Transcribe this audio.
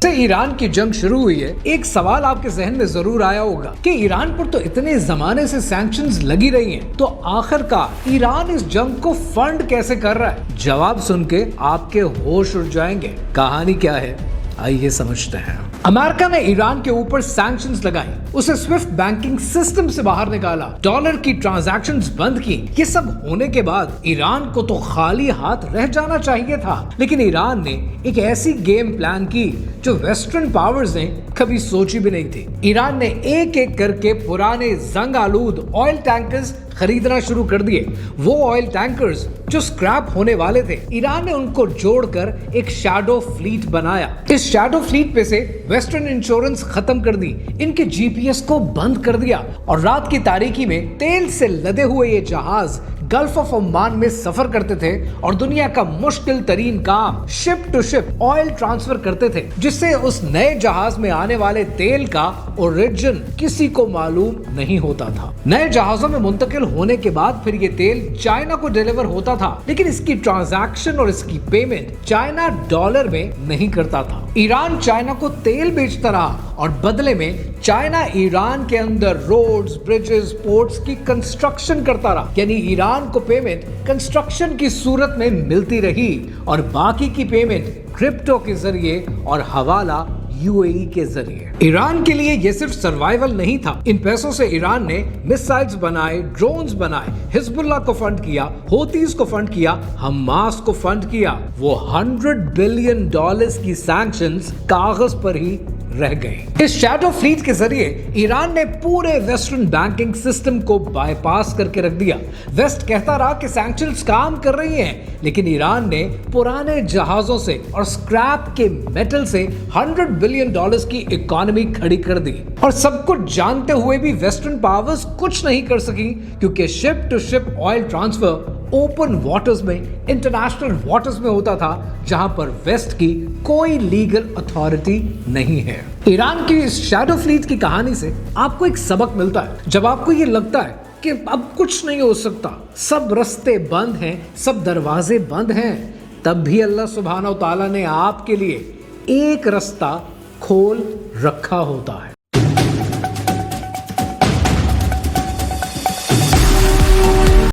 जैसे ईरान की जंग शुरू हुई है, एक सवाल आपके जहन में जरूर आया होगा कि ईरान पर तो इतने जमाने से सैंक्शंस लगी रही हैं, तो आखिरकार ईरान इस जंग को फंड कैसे कर रहा है? जवाब सुन के आपके होश उड़ जाएंगे। कहानी क्या है, आइए समझते हैं। अमेरिका ने ईरान के ऊपर सैंक्शंस लगाई, उसे स्विफ्ट बैंकिंग सिस्टम से बाहर निकाला, डॉलर की ट्रांजैक्शंस बंद की। ये सब होने के बाद ईरान को तो खाली हाथ रह जाना चाहिए था, लेकिन ईरान ने एक ऐसी गेम प्लान की जो वेस्टर्न पावर्स ने कभी सोची भी नहीं थी। ईरान ने एक एक करके पुराने जंग आलूद ऑयल टैंकर्स खरीदना शुरू कर दिए। वो ऑयल टैंकर्स जो स्क्रैप होने वाले थे, ईरान ने उनको जोड़कर एक शैडो फ्लीट बनाया। इस शैडो फ्लीट पे से वेस्टर्न इंश्योरेंस खत्म कर दी, इनके जीपीएस को बंद कर दिया और रात की तारीकी में तेल से लदे हुए ये जहाज गल्फ ऑफ ओमान में सफर करते थे और दुनिया का मुश्किल तरीन काम ship to ship oil transfer करते थे, जिससे उस नए जहाज में आने वाले तेल का ओरिजिन किसी को मालूम नहीं होता था। नए जहाजों में मुंतकिल होने के बाद फिर ये तेल चाइना को डिलीवर होता था, लेकिन इसकी ट्रांजैक्शन और इसकी पेमेंट चाइना डॉलर में नहीं करता था। ईरान चाइना को तेल बेचता रहा और बदले में चाइना ईरान के अंदर रोड्स, ब्रिजेस, पोर्ट्स की कंस्ट्रक्शन करता रहा। यानी ईरान को पेमेंट कंस्ट्रक्शन की सूरत में मिलती रही और बाकी की पेमेंट क्रिप्टो के जरिए और हवाला यूएई के जरिए। ईरान के लिए ये सिर्फ सर्वाइवल नहीं था, इन पैसों से ईरान ने मिसाइल्स बनाए, ड्रोन्स बनाए, हिजबुल्लाह को फंड किया, होतीज को फंड किया, हमास को फंड किया। वो $100 बिलियन की सैंक्शंस कागज पर ही रह गए। इस शैडो फ्लीट के जरिए ईरान ने पूरे वेस्टर्न बैंकिंग सिस्टम को बाईपास करके रख दिया। वेस्ट कहता रहा कि सैंक्शंस काम कर रही हैं, लेकिन ईरान ने पुराने जहाजों से और स्क्रैप के मेटल से $100 बिलियन की इकोनॉमी खड़ी कर दी। और सब कुछ जानते हुए भी वेस्टर्न पावर्स कुछ नहीं कर सकी, क्योंकि ship to ship oil transfer open waters में, इंटरनेशनल वाटर्स में होता था, जहां पर वेस्ट की कोई लीगल अथॉरिटी नहीं है। ईरान की इस शैडो फ्लीट की कहानी से आपको एक सबक मिलता है। जब आपको ये लगता है कि अब कुछ नहीं हो सकता, सब रास्ते बंद हैं, सब दरवाजे बंद हैं, तब भी अल्लाह सुब्हानहू तआला ने आपके लिए एक रास्ता खोल रखा होता है।